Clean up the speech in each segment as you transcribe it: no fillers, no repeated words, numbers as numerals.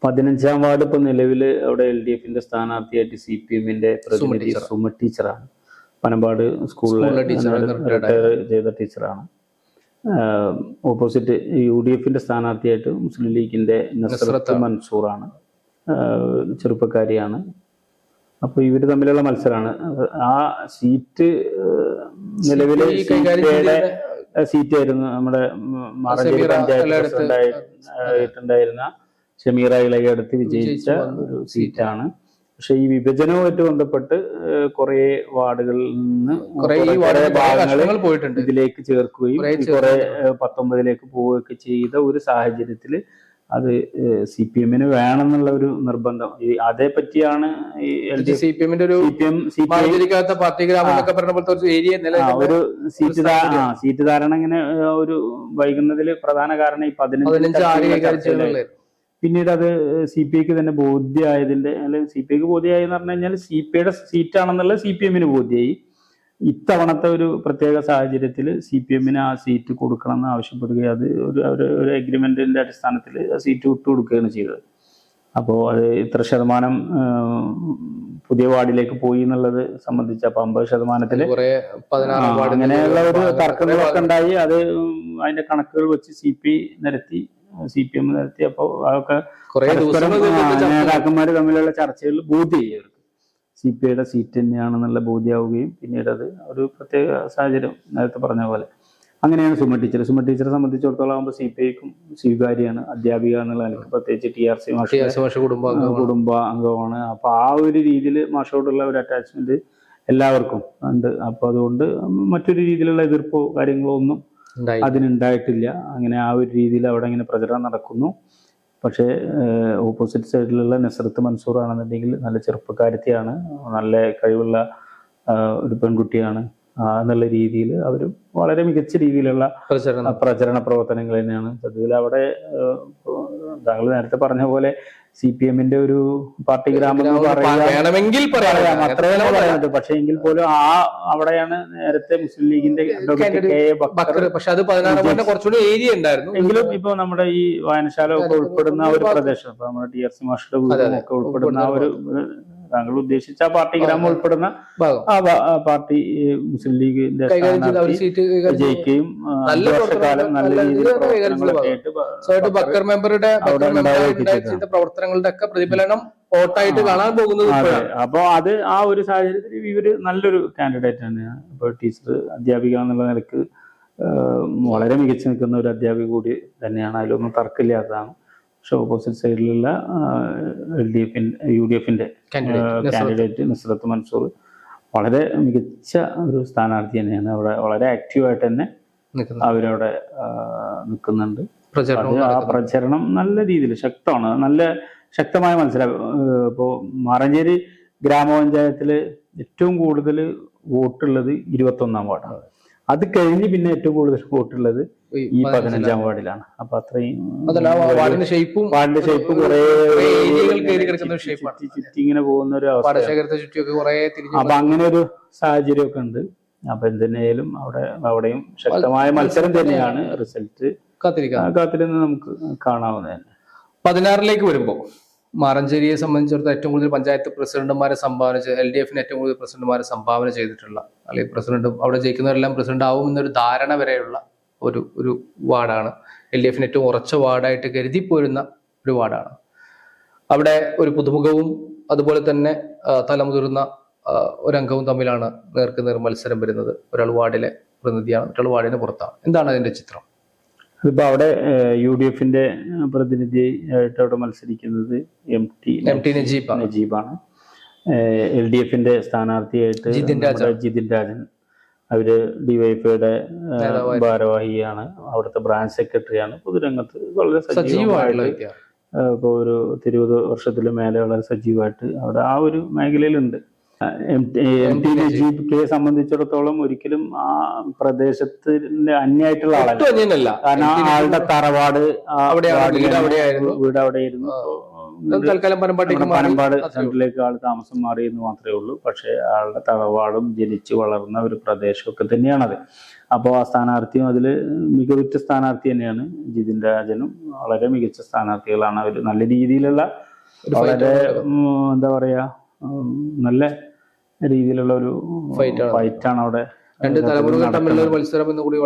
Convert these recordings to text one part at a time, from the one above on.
15-ാം ward ഇപ്പൊ നിലവില് അവിടെ LDF-ന്റെ സ്ഥാനാർത്ഥിയായിട്ട് CPM-ന്റെ പ്രതിനിധി സുമ ടീച്ചറാണ്. പനമ്പാട് സ്കൂളിലെ റിട്ടയർ ചെയ്ത ടീച്ചറാണ്. ഓപ്പോസിറ്റ് UDF-ന്റെ സ്ഥാനാർത്ഥിയായിട്ട് മുസ്ലിം ലീഗിന്റെ നസ്രത്ത് മൻസൂറാണ്, ചെറുപ്പക്കാരിയാണ്. അപ്പൊ ഇവര് തമ്മിലുള്ള മത്സരമാണ്. ആ സീറ്റ് നിലവിലെ സീറ്റായിരുന്നു നമ്മുടെ മാറഞ്ചേരി പഞ്ചായത്ത് പ്രസിഡന്റായിട്ടുണ്ടായിരുന്ന ഷമീറ ഇളയടത്ത് വിജയിച്ച ഒരു സീറ്റാണ്. പക്ഷെ ഈ വിഭജനവുമായിട്ട് ബന്ധപ്പെട്ട് കുറെ വാർഡുകളിൽ നിന്ന് ഭാഗങ്ങൾ പോയിട്ടുണ്ട്, ഇതിലേക്ക് ചേർക്കുകയും കുറെ 19ലേക്ക് പോവുകയൊക്കെ ചെയ്ത ഒരു സാഹചര്യത്തില് അത് CPM-ന് വേണമെന്നുള്ള ഒരു നിർബന്ധം. അതേ പറ്റിയാണ് ഒരു സീറ്റ് ധാരണ ഇങ്ങനെ ഒരു വൈകുന്നതിൽ പ്രധാന കാരണം ഈ 15 പിന്നീട് അത് CPI-ക്ക് തന്നെ ബോധ്യമായതിന്റെ, അല്ലെങ്കിൽ CPI-ക്ക് ബോധ്യമായെന്ന് പറഞ്ഞു കഴിഞ്ഞാൽ CPI-യുടെ സീറ്റാണെന്നുള്ളത് CPM-ന് ബോധ്യമായി. ഇത്തവണത്തെ ഒരു പ്രത്യേക സാഹചര്യത്തിൽ CPM-ന് ആ സീറ്റ് കൊടുക്കണം എന്ന് ആവശ്യപ്പെടുകയും അത് ഒരു എഗ്രിമെന്റിന്റെ അടിസ്ഥാനത്തിൽ സീറ്റ് വിട്ടുകൊടുക്കുകയാണ് ചെയ്തത്. അപ്പോൾ അത് ഇത്ര ശതമാനം പുതിയ വാർഡിലേക്ക് പോയി എന്നുള്ളത് സംബന്ധിച്ച് അപ്പൊ 50% അങ്ങനെയുള്ള ഒരു തർക്കങ്ങളൊക്കെ ഉണ്ടായി. അത് അതിന്റെ കണക്കുകൾ വെച്ച് CPM നിരത്തി. അപ്പോൾ അതൊക്കെ നേതാക്കന്മാർ തമ്മിലുള്ള ചർച്ചകളിൽ ബോധ്യമായി CPI-യുടെ സീറ്റ് തന്നെയാണെന്നുള്ള ബോധ്യമാവുകയും പിന്നീട് അത് ഒരു പ്രത്യേക സാഹചര്യം നേരത്തെ പറഞ്ഞ പോലെ അങ്ങനെയാണ് സുമ ടീച്ചറെ സംബന്ധിച്ചിടത്തോളം ആകുമ്പോൾ CPI-ക്കും സ്വീകാര്യമാണ്. അധ്യാപിക എന്നുള്ള നിലയ്ക്ക് പ്രത്യേകിച്ച് TRC മാഷ് കുടുംബ അംഗമാണ്. അപ്പൊ ആ ഒരു രീതിയിൽ മാഷോടുള്ള ഒരു അറ്റാച്ച്മെന്റ് എല്ലാവർക്കും ഉണ്ട്. അപ്പൊ അതുകൊണ്ട് മറ്റൊരു രീതിയിലുള്ള എതിർപ്പോ കാര്യങ്ങളോ ഒന്നും അതിനുണ്ടായിട്ടില്ല. അങ്ങനെ ആ ഒരു രീതിയിൽ അവിടെ ഇങ്ങനെ പ്രചരണം നടക്കുന്നു. പക്ഷേ ഓപ്പോസിറ്റ് സൈഡിലുള്ള നസ്രത്ത് മൻസൂർ ആണെന്നുണ്ടെങ്കിൽ നല്ല ചെറുപ്പക്കാരത്തിയാണ്, നല്ല കഴിവുള്ള ഒരു പെൺകുട്ടിയാണ്. എന്നുള്ള രീതിയിൽ അവരും വളരെ മികച്ച രീതിയിലുള്ള പ്രചരണ പ്രവർത്തനങ്ങൾ തന്നെയാണ്. സത്യത്തിൽ അവിടെ താങ്കൾ നേരത്തെ പറഞ്ഞ പോലെ CPM-ന്റെ ഒരു പാർട്ടി ഗ്രാമം വേണമെങ്കിൽ പറയാം, അത്രേ പറയുന്നത്. പക്ഷെ എങ്കിൽ പോലും അവിടെയാണ് നേരത്തെ മുസ്ലിം ലീഗിന്റെ പക്ഷെ അത് 16 കുറച്ചുകൂടി ഏരിയ ഉണ്ടായിരുന്നു. എങ്കിലും ഇപ്പൊ നമ്മുടെ ഈ വായനശാല ഒക്കെ ഉൾപ്പെടുന്ന ഒരു പ്രദേശം, ഇപ്പൊ നമ്മുടെ TRC മാഷയുടെ വീടുമൊക്കെ ഉൾപ്പെടുന്ന ഒരു താങ്കൾ ഉദ്ദേശിച്ച ആ പാർട്ടി ഗ്രാമം ഉൾപ്പെടുന്ന പാർട്ടി മുസ്ലിം ലീഗിന്റെ വിജയിക്കുകയും വർഷക്കാലം നല്ല രീതിയിൽ പ്രവർത്തനങ്ങളുടെ ഒക്കെ പ്രതിഫലനം വോട്ടായിട്ട് കാണാൻ പോകുന്നത്. അപ്പൊ അത് ആ ഒരു സാഹചര്യത്തിൽ ഇവര് നല്ലൊരു കാൻഡിഡേറ്റ് തന്നെയാണ്. ഇപ്പൊ ടീച്ചർ അധ്യാപിക എന്നുള്ള നിലക്ക് വളരെ മികച്ചു നിൽക്കുന്ന ഒരു അധ്യാപിക കൂടി തന്നെയാണ്, അതിലൊന്നും തർക്കമില്ലാത്തതാണ്. പക്ഷെ ഓപ്പോസിറ്റ് സൈഡിലുള്ള UDF-ന്റെ കാൻഡിഡേറ്റ് നസ്രത്ത് മൻസൂർ വളരെ മികച്ച ഒരു സ്ഥാനാർത്ഥി തന്നെയാണ്. അവിടെ വളരെ ആക്റ്റീവായിട്ട് തന്നെ അവരവിടെ നിൽക്കുന്നുണ്ട്. ആ പ്രചരണം നല്ല രീതിയിൽ ശക്തമാണ്, നല്ല ശക്തമായ മത്സരം. ഇപ്പോ മാറഞ്ചേരി ഗ്രാമപഞ്ചായത്തില് ഏറ്റവും കൂടുതൽ വോട്ടുള്ളത് 21-ാം വാർഡാണ്. അത് കഴിഞ്ഞ് പിന്നെ ഏറ്റവും കൂടുതൽ വോട്ടുള്ളത് ഈ 15-ാം വാർഡിലാണ്. അപ്പൊ അത്രയും വാർഡിന്റെ ഷേപ്പും കുറെ ചുറ്റി ഇങ്ങനെ പോകുന്ന ഒരു അവസ്ഥ. അപ്പൊ അങ്ങനെ ഒരു സാഹചര്യമൊക്കെ ഉണ്ട്. അപ്പൊ എന്തിനായാലും അവിടെയും ശക്തമായ മത്സരം തന്നെയാണ്. റിസൾട്ട് കാത്തിരുന്ന് നമുക്ക് കാണാവുന്നതന്നെ. 16ലേക്ക് വരുമ്പോ മാറഞ്ചേരിയെ സംബന്ധിച്ചിടത്തോളം ഏറ്റവും കൂടുതൽ പഞ്ചായത്ത് പ്രസിഡന്റുമാരെ സംഭാവന ചെയ്ത് LDF-ന് ഏറ്റവും കൂടുതൽ പ്രസിഡന്റുമാരെ സംഭാവന ചെയ്തിട്ടുള്ള, അല്ലെങ്കിൽ പ്രസിഡന്റ് അവിടെ ജയിക്കുന്നവരെല്ലാം പ്രസിഡന്റ് ആവും എന്നൊരു ധാരണ വരെയുള്ള ഒരു വാർഡാണ്. LDF-ന് ഏറ്റവും ഉറച്ച വാർഡായിട്ട് കരുതിപ്പോരുന്ന ഒരു വാർഡാണ്. അവിടെ ഒരു പുതുമുഖവും അതുപോലെ തന്നെ തലമുതിർന്ന ഒരംഗവും തമ്മിലാണ് നേർക്കുനേർ മത്സരം വരുന്നത്. ഒരാൾ വാർഡിലെ പ്രതിനിധിയാണ്, ഒരാൾ വാർഡിന് പുറത്താണ്. എന്താണ് അതിന്റെ ചിത്രം? അതിപ്പോ അവിടെ UDF-ന്റെ പ്രതിനിധിയായിട്ട് അവിടെ മത്സരിക്കുന്നത് MT നജീബാണ്. LDF-ന്റെ സ്ഥാനാർത്ഥിയായിട്ട് ജിതിൻ രാജൻ, അവര് DYFIയുടെ ഭാരവാഹിയാണ്, അവിടുത്തെ ബ്രാഞ്ച് സെക്രട്ടറിയാണ്. പൊതുരംഗത്ത് വളരെ സജീവമായിട്ട് ഇപ്പൊ ഒരു 20 വർഷത്തിലും മേലെ വളരെ സജീവമായിട്ട് അവിടെ ആ ഒരു മേഖലയിലുണ്ട്. MT നജീബിനെ സംബന്ധിച്ചിടത്തോളം ഒരിക്കലും ആ പ്രദേശത്തിന്റെ അന്യായിട്ടുള്ള ആളല്ല. കാരണം ആളുടെ തറവാട് വീട് അവിടെയായിരുന്നു. പനമ്പാട് സെന്ററിലേക്ക് ആൾ താമസം മാറിയെന്ന് മാത്രമേ ഉള്ളൂ. പക്ഷെ ആളുടെ തറവാടും ജനിച്ചു വളർന്ന ഒരു പ്രദേശമൊക്കെ തന്നെയാണത്. അപ്പോൾ ആ സ്ഥാനാർത്ഥിയും അതിൽ മികവുറ്റ സ്ഥാനാർത്ഥി തന്നെയാണ്. ജിതിൻ രാജനും വളരെ മികച്ച സ്ഥാനാർത്ഥികളാണ്. അവർ നല്ല രീതിയിലുള്ള വളരെ എന്താ പറയാ നല്ല രീതിയിലുള്ള ഒരു ഫൈറ്റാണ് അവിടെ. രണ്ട് തലമുറകൾ തമ്മിലുള്ള ഒരു മത്സരം എന്ന് കൂടി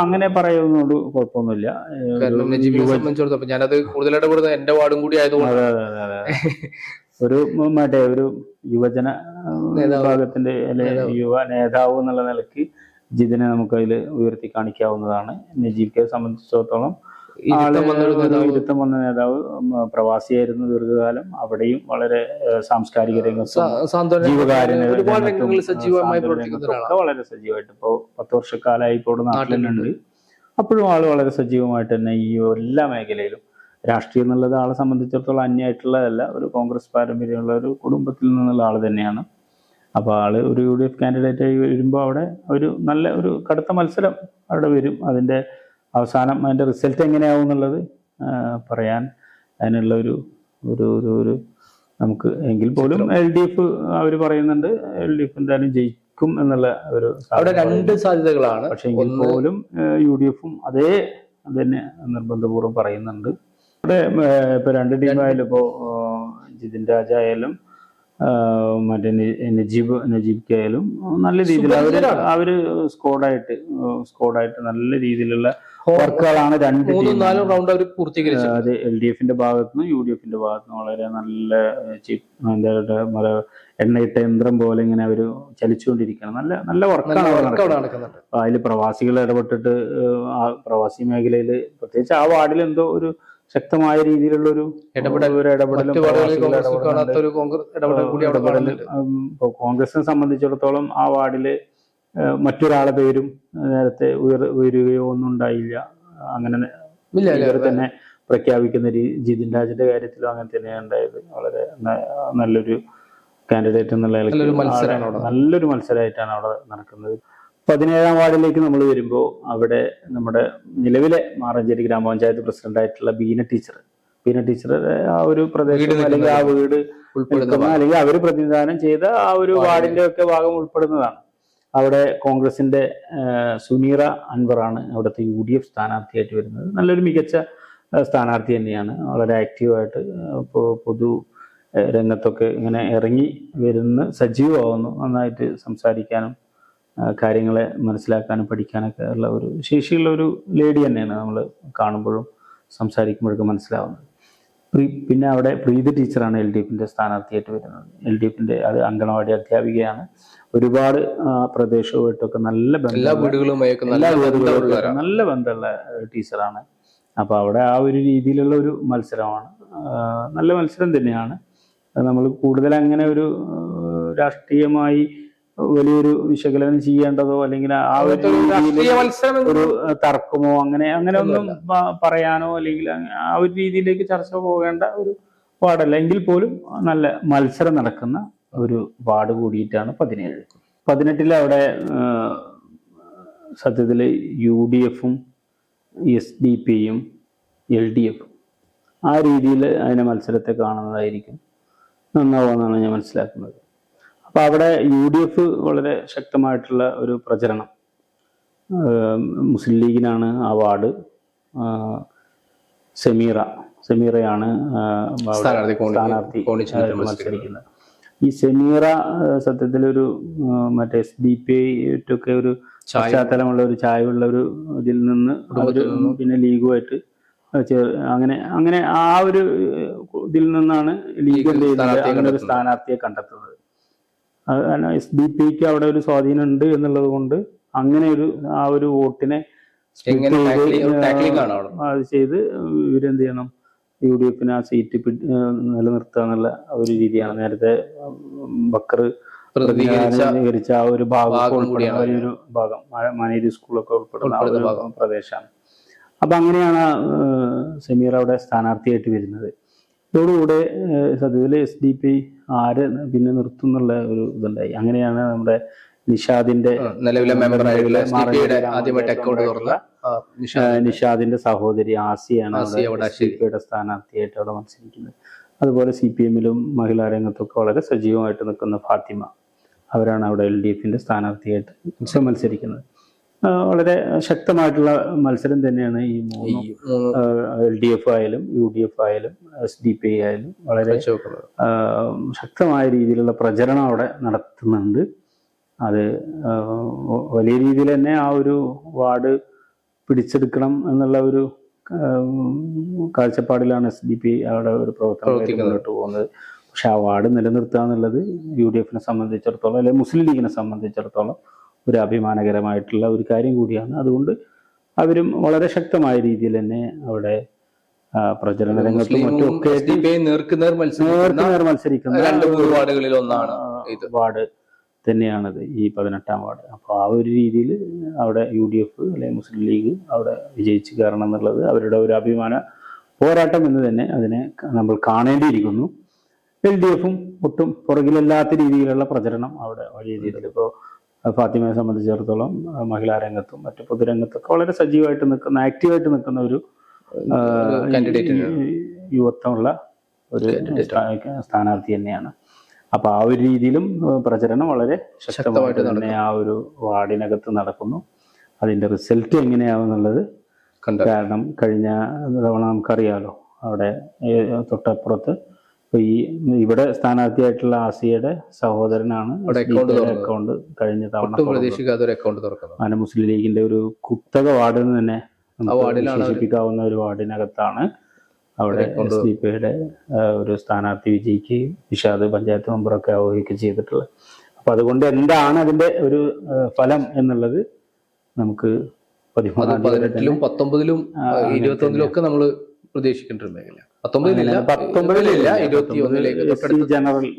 അങ്ങനെ പറയുന്നതുകൊണ്ട് കുഴപ്പമൊന്നുമില്ല. നജീബിനെ സംബന്ധിച്ചിടത്തോളം ഞാനത് കൂടുതൽ ഇടപെടുന്നത് എന്റെ വാർഡും കൂടി ആയതുകൊണ്ട് ഒരു മറ്റേ ഒരു യുവജന വിഭാഗത്തിന്റെ യുവ നേതാവ് എന്നുള്ള നിലയ്ക്ക് ജിതിനെ നമുക്ക് അതിൽ ഉയർത്തി കാണിക്കാവുന്നതാണ്. നജീബിനെ സംബന്ധിച്ചിടത്തോളം ഇരുത്തം വന്ന നേതാവ്, പ്രവാസിയായിരുന്നു ദീർഘകാലം. അവിടെയും വളരെ സാംസ്കാരിക രംഗത്തും വളരെ സജീവമായിട്ട് ഇപ്പോ 10 വർഷക്കാലമായി ഇപ്പോൾ നാട്ടിലുണ്ട്. അപ്പോഴും ആള് വളരെ സജീവമായിട്ട് തന്നെ ഈ എല്ലാ മേഖലയിലും രാഷ്ട്രീയം എന്നുള്ളത് ആളെ സംബന്ധിച്ചിടത്തോളം അന്യമായിട്ടുള്ളതല്ല. ഒരു കോൺഗ്രസ് പാരമ്പര്യമുള്ള ഒരു കുടുംബത്തിൽ നിന്നുള്ള ആള് തന്നെയാണ്. അപ്പോൾ ആള് ഒരു UDF കാൻഡിഡേറ്റ് ആയി വരുമ്പോൾ അവിടെ ഒരു നല്ല ഒരു കടുത്ത മത്സരം അവിടെ വരും. അതിൻ്റെ അവസാനം അതിൻ്റെ റിസൾട്ട് എങ്ങനെയാവും എന്നുള്ളത് പറയാൻ അതിനുള്ള ഒരു ഒരു ഒരു നമുക്ക് എങ്കിൽ പോലും LDF അവർ പറയുന്നുണ്ട് LDF എന്തായാലും ജയിക്കും എന്നുള്ള ഒരു അവിടെ 2 സാധ്യതകളാണ്. പക്ഷെ എങ്കിൽ പോലും UDFും അതേ തന്നെ നിർബന്ധപൂർവ്വം പറയുന്നുണ്ട്. അവിടെ ഇപ്പൊ 2 ടീമായാലും ഇപ്പോ ജിതിൻ രാജ ആയാലും മറ്റേ നജീബ് ആയാലും നല്ല രീതിയിൽ അവര് സ്കോഡായിട്ട് നല്ല രീതിയിലുള്ള വർക്കുകളാണ് 2 റൗണ്ട് അവർ പൂർത്തീകരിച്ചത്. അത് LDFന്റെ ഭാഗത്തുനിന്നും UDFന്റെ ഭാഗത്തുനിന്നും വളരെ നല്ല എണ്ണയിട്ട യന്ത്രം പോലെ ഇങ്ങനെ അവര് ചലിച്ചുകൊണ്ടിരിക്കണം. നല്ല നല്ല വർക്കാണ് നടക്കുന്നത്. അതിൽ പ്രവാസികൾ ഇടപെട്ടിട്ട് പ്രവാസി മേഖലയിൽ പ്രത്യേകിച്ച് ആ വാർഡിൽ എന്തോ ഒരു ശക്തമായ രീതിയിലുള്ള ഒരു ഇടപെടലും കോൺഗ്രസിനെ സംബന്ധിച്ചിടത്തോളം ആ വാർഡില് മറ്റൊരാളെ പേരും നേരത്തെ ഉയരുകയോ ഒന്നും ഉണ്ടായില്ല. അങ്ങനെ തന്നെ പ്രഖ്യാപിക്കുന്ന ജിതിൻ രാജിന്റെ കാര്യത്തിലും അങ്ങനെ തന്നെയാണ് ഉണ്ടായത്. വളരെ നല്ലൊരു കാൻഡിഡേറ്റ് എന്നുള്ള നല്ലൊരു മത്സരമായിട്ടാണ് അവിടെ നടക്കുന്നത്. 17-ാം വാർഡിലേക്ക് നമ്മൾ വരുമ്പോൾ അവിടെ നമ്മുടെ നിലവിലെ മാറഞ്ചേരി ഗ്രാമപഞ്ചായത്ത് പ്രസിഡന്റായിട്ടുള്ള ബീന ടീച്ചർ ആ ഒരു പ്രദേശം അല്ലെങ്കിൽ ആ വീട് അല്ലെങ്കിൽ അവർ പ്രതിനിധാനം ചെയ്ത ആ ഒരു വാർഡിന്റെ ഒക്കെ ഭാഗം ഉൾപ്പെടുന്നതാണ്. അവിടെ കോൺഗ്രസിന്റെ സുനീറ അൻവറാണ് അവിടുത്തെ UDF സ്ഥാനാർത്ഥിയായിട്ട് വരുന്നത്. നല്ലൊരു മികച്ച സ്ഥാനാർത്ഥി തന്നെയാണ്. വളരെ ആക്റ്റീവായിട്ട് പൊതു രംഗത്തൊക്കെ ഇങ്ങനെ ഇറങ്ങി വരുന്ന സജീവമാവുന്നു. നന്നായിട്ട് സംസാരിക്കാനും കാര്യങ്ങളെ മനസ്സിലാക്കാനും പഠിക്കാനൊക്കെ ഉള്ള ഒരു ശേഷിയുള്ള ഒരു ലേഡി തന്നെയാണ് നമ്മൾ കാണുമ്പോഴും സംസാരിക്കുമ്പോഴൊക്കെ മനസ്സിലാവുന്നത്. പിന്നെ അവിടെ പ്രീതി ടീച്ചറാണ് LDFന്റെ സ്ഥാനാർത്ഥിയായിട്ട് വരുന്നത്. LDFന്റെ അത് അങ്കണവാടി അധ്യാപികയാണ്. ഒരുപാട് പ്രദേശവുമായിട്ടൊക്കെ നല്ല ബന്ധമുള്ള ടീച്ചറാണ്. അപ്പൊ അവിടെ ആ ഒരു രീതിയിലുള്ള ഒരു മത്സരമാണ്. നല്ല മത്സരം തന്നെയാണ്. നമ്മൾ കൂടുതൽ അങ്ങനെ ഒരു രാഷ്ട്രീയമായി വലിയൊരു വിശകലനം ചെയ്യേണ്ടതോ അല്ലെങ്കിൽ ആ ഒരു തർക്കമോ അങ്ങനെ ഒന്നും പറയാനോ അല്ലെങ്കിൽ ആ ഒരു രീതിയിലേക്ക് ചർച്ച പോകേണ്ട ഒരു വാർഡല്ല. എങ്കിൽ പോലും നല്ല മത്സരം നടക്കുന്ന ഒരു വാർഡ് കൂടിയിട്ടാണ് 17. 18 അവിടെ സത്യത്തിൽ UDFും SDP-യും LDFും ആ രീതിയിൽ അതിനെ മത്സരത്തെ കാണുന്നതായിരിക്കും നന്നാവുമെന്നാണ് ഞാൻ മനസ്സിലാക്കുന്നത്. അപ്പൊ അവിടെ UDF വളരെ ശക്തമായിട്ടുള്ള ഒരു പ്രചരണം, മുസ്ലിം ലീഗിനാണ് ആ വാർഡ്. സെമീറയാണ് സ്ഥാനാർത്ഥി മത്സരിക്കുന്നത്. ഈ സെമീറ സത്യത്തിലൊരു മറ്റേ SDP-യൊക്കെ ഒരു പശ്ചാത്തലമുള്ള ഒരു ചായവുള്ള ഒരു ഇതിൽ നിന്ന് പിന്നെ ലീഗുമായിട്ട് അങ്ങനെ ആ ഒരു ഇതിൽ നിന്നാണ് ലീഗ് എന്ത് ചെയ്യുന്നത്, അങ്ങനെ ഒരു സ്ഥാനാർത്ഥിയെ കണ്ടെത്തുന്നത്. SDP-ക്ക് അവിടെ ഒരു സ്വാധീനം ഉണ്ട് എന്നുള്ളത് കൊണ്ട് അങ്ങനെ ആ ഒരു വോട്ടിനെ അത് ചെയ്ത് ഇവരെന്ത് ചെയ്യണം, UDFന് ആ സീറ്റ് നിലനിർത്തുക എന്നുള്ള ഒരു രീതിയാണ്. നേരത്തെ ബക്കർ പ്രതികരിച്ച ആ ഒരു ഭാഗം വലിയൊരു ഭാഗം മനേരി സ്കൂളൊക്കെ ഉൾപ്പെടുന്ന ആ ഒരു പ്രദേശമാണ്. അപ്പൊ അങ്ങനെയാണ് സെമീർ അവിടെ സ്ഥാനാർത്ഥിയായിട്ട് വരുന്നത്. ഇതോടുകൂടെ സത്യത്തിൽ SDP ആര് പിന്നെ നിർത്തും എന്നുള്ള ഒരു ഇതുണ്ടായി. അങ്ങനെയാണ് നമ്മുടെ നിഷാദിന്റെ നിഷാദിന്റെ സഹോദരി ആസിയാണ് SDP-യുടെ സ്ഥാനാർത്ഥിയായിട്ട് അവിടെ മത്സരിക്കുന്നത്. അതുപോലെ CPM-ലും മഹിളാ രംഗത്തൊക്കെ വളരെ സജീവമായിട്ട് നിൽക്കുന്ന ഫാത്തിമ, അവരാണ് അവിടെ LDFന്റെ സ്ഥാനാർത്ഥിയായിട്ട് മത്സരിക്കുന്നത്. വളരെ ശക്തമായിട്ടുള്ള മത്സരം തന്നെയാണ് ഈ മൂന്നും. LDF ആയാലും UDF ആയാലും SDP ആയാലും വളരെ ശക്തമായ രീതിയിലുള്ള പ്രചരണം അവിടെ നടത്തുന്നുണ്ട്. അത് വലിയ രീതിയിൽ തന്നെ ആ ഒരു വാർഡ് പിടിച്ചെടുക്കണം എന്നുള്ള ഒരു കാഴ്ചപ്പാടിലാണ് SDP അവിടെ ഒരു പ്രവർത്തനം മുന്നോട്ട് പോകുന്നത്. പക്ഷെ ആ വാർഡ് നിലനിർത്തുക എന്നുള്ളത് UDFനെ സംബന്ധിച്ചിടത്തോളം അല്ലെങ്കിൽ മുസ്ലിം ലീഗിനെ സംബന്ധിച്ചിടത്തോളം ഒരു അഭിമാനകരമായിട്ടുള്ള ഒരു കാര്യം കൂടിയാണ്. അതുകൊണ്ട് അവരും വളരെ ശക്തമായ രീതിയിൽ തന്നെ അവിടെ പ്രചരണ രംഗത്തും മറ്റുമൊക്കെ നേർക്കുനേർ മത്സരിക്കുന്ന വാർഡ് തന്നെയാണത് ഈ 18-ാം വാർഡ്. അപ്പോൾ ആ ഒരു രീതിയിൽ അവിടെ UDF അല്ലെങ്കിൽ മുസ്ലിം ലീഗ് അവിടെ വിജയിച്ച് കയറണം എന്നുള്ളത് അവരുടെ ഒരു അഭിമാന പോരാട്ടം എന്ന് തന്നെ അതിനെ നമ്മൾ കാണേണ്ടിയിരിക്കുന്നു. LDFും ഒട്ടും പുറകിലല്ലാത്ത രീതിയിലുള്ള പ്രചരണം അവിടെ വലിയ രീതിയിൽ ഇപ്പോൾ ഫാത്തിമയെ സംബന്ധിച്ചിടത്തോളം മഹിളാ രംഗത്തും മറ്റു പൊതുരംഗത്തൊക്കെ വളരെ സജീവമായിട്ട് നിൽക്കുന്ന ആക്റ്റീവായിട്ട് നിൽക്കുന്ന ഒരു യുവത്വമുള്ള ഒരു സ്ഥാനാർത്ഥി തന്നെയാണ്. അപ്പൊ ആ ഒരു രീതിയിലും പ്രചരണം വളരെ ശക്തമായിട്ട് തന്നെ ആ ഒരു വാർഡിനകത്ത് നടക്കുന്നു. അതിന്റെ റിസൾട്ട് എങ്ങനെയാവുന്നുള്ളത് കാരണം കഴിഞ്ഞ തവണ നമുക്കറിയാലോ, അവിടെ തൊട്ടപ്പുറത്ത് ഇപ്പൊ ഇവിടെ സ്ഥാനാർത്ഥിയായിട്ടുള്ള ആസിയയുടെ സഹോദരനാണ് അക്കൗണ്ട് കഴിഞ്ഞ തവണ അങ്ങനെ മുസ്ലിം ലീഗിന്റെ ഒരു കുത്തക വാർഡ് എന്ന് തന്നെ വിശേഷിപ്പിക്കാവുന്ന ഒരു വാർഡിനകത്താണ് അവിടെ SDP-യുടെ ഒരു സ്ഥാനാർത്ഥി വിജയിക്കുകയും നിഷാദ് പഞ്ചായത്ത് മെമ്പറൊക്കെ ആവുകയൊക്കെ ചെയ്തിട്ടുള്ളത്. അപ്പൊ അതുകൊണ്ട് എന്താണ് അതിന്റെ ഒരു ഫലം എന്നുള്ളത് നമുക്ക് 18-ലും 19-ലും 21-ലും ഒക്കെ നമ്മൾ പ്രതീക്ഷിക്കേണ്ട ഒരു മേഖല. 19-ലില്ല 21-ലേക്ക്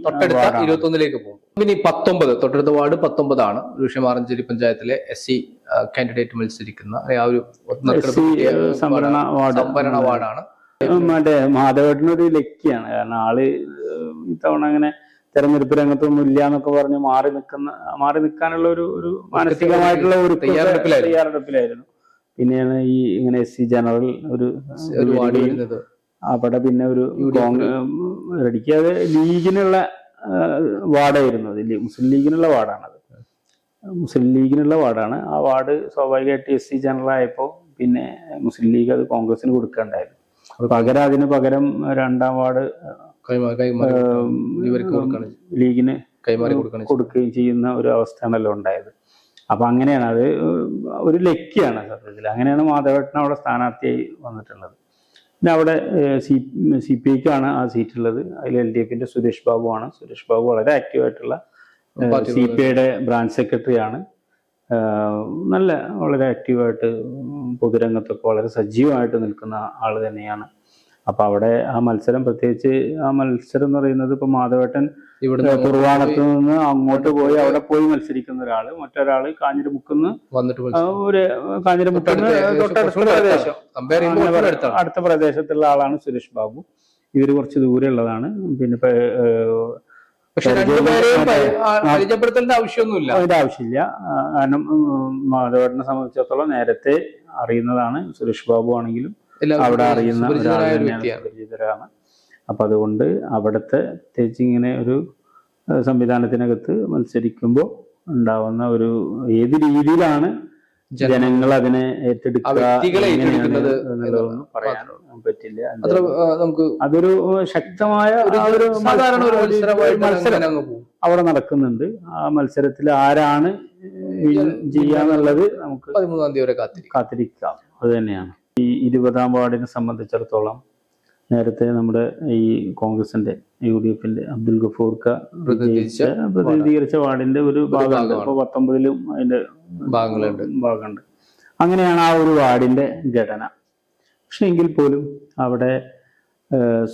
തൊട്ടടുത്ത 21-ലേക്ക് പോകും. ഇനി 19 തൊട്ടടുത്ത വാർഡ് 19 ഋഷിമാറഞ്ചേരി പഞ്ചായത്തിലെ SC കാൻഡിഡേറ്റ് മത്സരിക്കുന്ന ആ ഒരു സംവരണ വാർഡാണ്. മറ്റേ മാധവേട്ടനൊരു ലക്കിയാണ്. കാരണം ആള് ഇത്തവണ അങ്ങനെ തെരഞ്ഞെടുപ്പ് രംഗത്തൊന്നും ഇല്ല എന്നൊക്കെ പറഞ്ഞ് മാറി നിൽക്കാനുള്ള ഒരു മാനസികമായിട്ടുള്ള ഒരു തയ്യാറെടുപ്പിലായിരുന്നു. പിന്നെയാണ് ഈ ഇങ്ങനെ SC ജനറൽ ഒരു വാർഡ് വരുന്നത്. അവിടെ പിന്നെ ഒരു റെഡിക്ക് അത് ലീഗിനുള്ള വാർഡായിരുന്നു. അത് മുസ്ലിം ലീഗിനുള്ള വാർഡാണത്. മുസ്ലിം ലീഗിനുള്ള വാർഡാണ്. ആ വാർഡ് സ്വാഭാവികമായിട്ട് SC ജനറൽ ആയപ്പോൾ പിന്നെ മുസ്ലിം ലീഗ് അത് കോൺഗ്രസിന് കൊടുക്കേണ്ടായിരുന്നു. അതിന് പകരം 2-ാം വാർഡ് ലീഗിന് കൊടുക്കുകയും ചെയ്യുന്ന ഒരു അവസ്ഥയാണല്ലോ ഉണ്ടായത്. അപ്പൊ അങ്ങനെയാണ് അത് ഒരു ലക്കിയാണ് സത്യത്തിൽ. അങ്ങനെയാണ് മാധവേട്ടൻ അവിടെ സ്ഥാനാർത്ഥിയായി വന്നിട്ടുള്ളത്. പിന്നെ അവിടെ CPIക്കാണ് ആ സീറ്റുള്ളത്. അതിൽ LDFന്റെ സുരേഷ് ബാബു ആണ്. സുരേഷ് ബാബു വളരെ ആക്റ്റീവായിട്ടുള്ള CPIയുടെ ബ്രാഞ്ച് സെക്രട്ടറി ആണ്. വളരെ ആക്റ്റീവായിട്ട് പൊതുരംഗത്തൊക്കെ വളരെ സജീവമായിട്ട് നിൽക്കുന്ന ആള് തന്നെയാണ്. അപ്പൊ അവിടെ ആ മത്സരം, പ്രത്യേകിച്ച് ആ മത്സരം എന്ന് പറയുന്നത് ഇപ്പൊ മാധവേട്ടൻ ഇവിടെ കുറുവാണത്ത് നിന്ന് അങ്ങോട്ട് പോയി അവിടെ പോയി മത്സരിക്കുന്ന ഒരാള്, മറ്റൊരാള് കാഞ്ഞിരമുക്കുന്ന് അടുത്ത പ്രദേശത്തുള്ള ആളാണ് സുരേഷ് ബാബു. ഇവര് കുറച്ച് ദൂരെ ഉള്ളതാണ്. പിന്നെ പരിചയപ്പെടുത്തേണ്ട ആവശ്യമൊന്നുമില്ല, അതിന്റെ ആവശ്യമില്ല. കാരണം മാധവേട്ടനെ സംബന്ധിച്ചിടത്തോളം നേരത്തെ അറിയുന്നതാണ്. സുരേഷ് ബാബു ആണെങ്കിലും അവിടെ അറിയുന്ന പരിചിതരാണ്. അപ്പൊ അതുകൊണ്ട് അവിടുത്തെ പ്രത്യേകിച്ച് ഇങ്ങനെ ഒരു സംവിധാനത്തിനകത്ത് മത്സരിക്കുമ്പോൾ ഉണ്ടാവുന്ന ഒരു ഏത് രീതിയിലാണ് ജനങ്ങൾ അതിനെ ഏറ്റെടുക്കുക എന്നുള്ളതൊന്നും പറയാൻ പറ്റില്ല. അതൊരു ശക്തമായ മത്സരം അവിടെ നടക്കുന്നുണ്ട്. ആ മത്സരത്തിൽ ആരാണ് ചെയ്യാന്നുള്ളത് നമുക്ക് 13-ാം തീയതി വരെ കാത്തിരിക്കാം. അത് തന്നെയാണ്. ഈ 20-ാം വാർഡിനെ സംബന്ധിച്ചിടത്തോളം നേരത്തെ നമ്മുടെ ഈ കോൺഗ്രസിന്റെ UDFന്റെ അബ്ദുൽ ഗഫൂർക്ക പ്രതിനിധീകരിച്ച വാർഡിന്റെ ഒരു ഭാഗമുണ്ട്. അപ്പൊ 19-ലും അതിന്റെ ഭാഗമുണ്ട്. അങ്ങനെയാണ് ആ ഒരു വാർഡിന്റെ ഘടന. പക്ഷെ എങ്കിൽ പോലും അവിടെ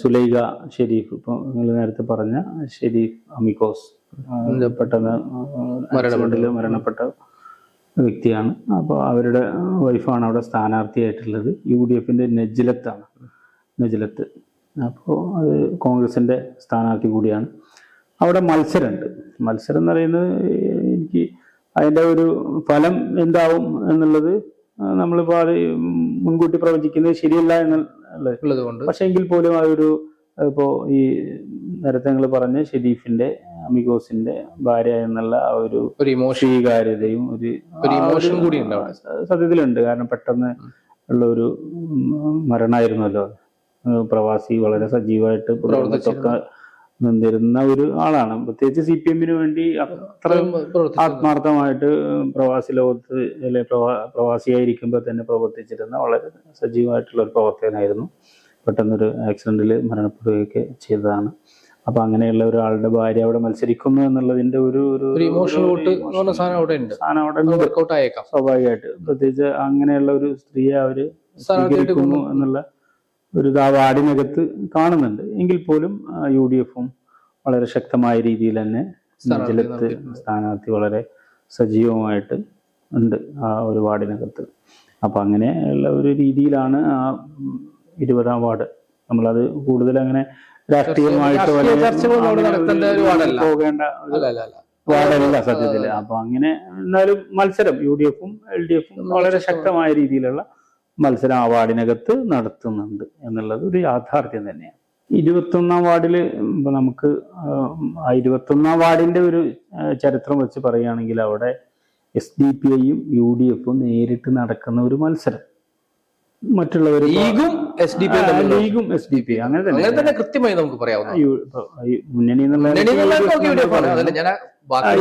സുലൈഖ ഷെരീഫ്, ഇപ്പൊ നിങ്ങൾ നേരത്തെ പറഞ്ഞ ഷെരീഫ് അമിക്കോസ് പെട്ടെന്ന് മരണപ്പെട്ട വ്യക്തിയാണ്. അപ്പോൾ അവരുടെ വൈഫാണ് അവിടെ സ്ഥാനാർത്ഥിയായിട്ടുള്ളത്. UDFന്റെ നെജിലത്ത്. അപ്പോൾ അത് കോൺഗ്രസിന്റെ സ്ഥാനാർത്ഥി കൂടിയാണ്. അവിടെ മത്സരമുണ്ട്. മത്സരം എന്ന് പറയുന്നത് എനിക്ക് അതിൻ്റെ ഒരു ഫലം എന്താവും എന്നുള്ളത് നമ്മളിപ്പോൾ അത് മുൻകൂട്ടി പ്രവചിക്കുന്നത് ശരിയല്ല എന്നുള്ളത് കൊണ്ട്. പക്ഷെ എങ്കിൽ പോലും അതൊരു ഇപ്പോൾ ഈ നേരത്തെ നിങ്ങൾ പറഞ്ഞ ഷെരീഫിന്റെ അമിഗോസിന്റെ ഭാര്യ എന്നുള്ള ആ ഒരു സ്വീകാര്യതയും ഒരു ഇമോഷൻ കൂടി സത്യത്തിലുണ്ട്. കാരണം പെട്ടെന്ന് ഉള്ള ഒരു മരണമായിരുന്നല്ലോ. പ്രവാസി വളരെ സജീവമായിട്ട് പ്രവർത്തിച്ചൊക്കെ നിന്നിരുന്ന ഒരു ആളാണ്. പ്രത്യേകിച്ച് CPM വേണ്ടി അത്ര ആത്മാർത്ഥമായിട്ട് പ്രവാസി ലോകത്ത് അല്ലെ പ്രവാസിയായിരിക്കുമ്പോൾ തന്നെ പ്രവർത്തിച്ചിരുന്ന വളരെ സജീവമായിട്ടുള്ള ഒരു പ്രവർത്തകനായിരുന്നു. പെട്ടെന്നൊരു ആക്സിഡന്റിൽ മരണപ്പെടുകയൊക്കെ ചെയ്തതാണ്. അപ്പൊ അങ്ങനെയുള്ള ഒരാളുടെ ഭാര്യ അവിടെ മത്സരിക്കുന്നു എന്നുള്ളതിന്റെ ഒരു സ്വാഭാവികമായിട്ട്, പ്രത്യേകിച്ച് അങ്ങനെയുള്ള ഒരു സ്ത്രീയെ അവര് സ്വീകരിക്കുന്നു എന്നുള്ള ഒരു ആ വാർഡിനകത്ത് കാണുന്നുണ്ട്. എങ്കിൽ പോലും UDF വളരെ ശക്തമായ രീതിയിൽ തന്നെ നെഞ്ചിലത്ത് സ്ഥാനാർത്ഥി വളരെ സജീവമായിട്ട് ഉണ്ട് ആ ഒരു വാർഡിനകത്ത്. അപ്പൊ അങ്ങനെയുള്ള ഒരു രീതിയിലാണ് ആ 20ാം വാർഡ്. നമ്മളത് കൂടുതൽ അങ്ങനെ രാഷ്ട്രീയമായിട്ട് പോകേണ്ട വാർഡല്ല സത്യത്തില്. അപ്പൊ അങ്ങനെ എന്നാലും മത്സരം UDF LDF വളരെ ശക്തമായ രീതിയിലുള്ള മത്സരം ആ വാർഡിനകത്ത് നടത്തുന്നുണ്ട് എന്നുള്ളത് ഒരു യാഥാർത്ഥ്യം തന്നെയാണ്. 21ാം വാർഡില് ഇപ്പൊ നമുക്ക് ആ 21ാം വാർഡിന്റെ ഒരു ചരിത്രം വെച്ച് പറയുകയാണെങ്കിൽ അവിടെ SDPIയും UDF നേരിട്ട് നടക്കുന്ന ഒരു മത്സരം. മറ്റുള്ളവർ ലീഗും SDPI അങ്ങനെ തന്നെ കൃത്യമായി നമുക്ക് പറയാം. മുന്നണി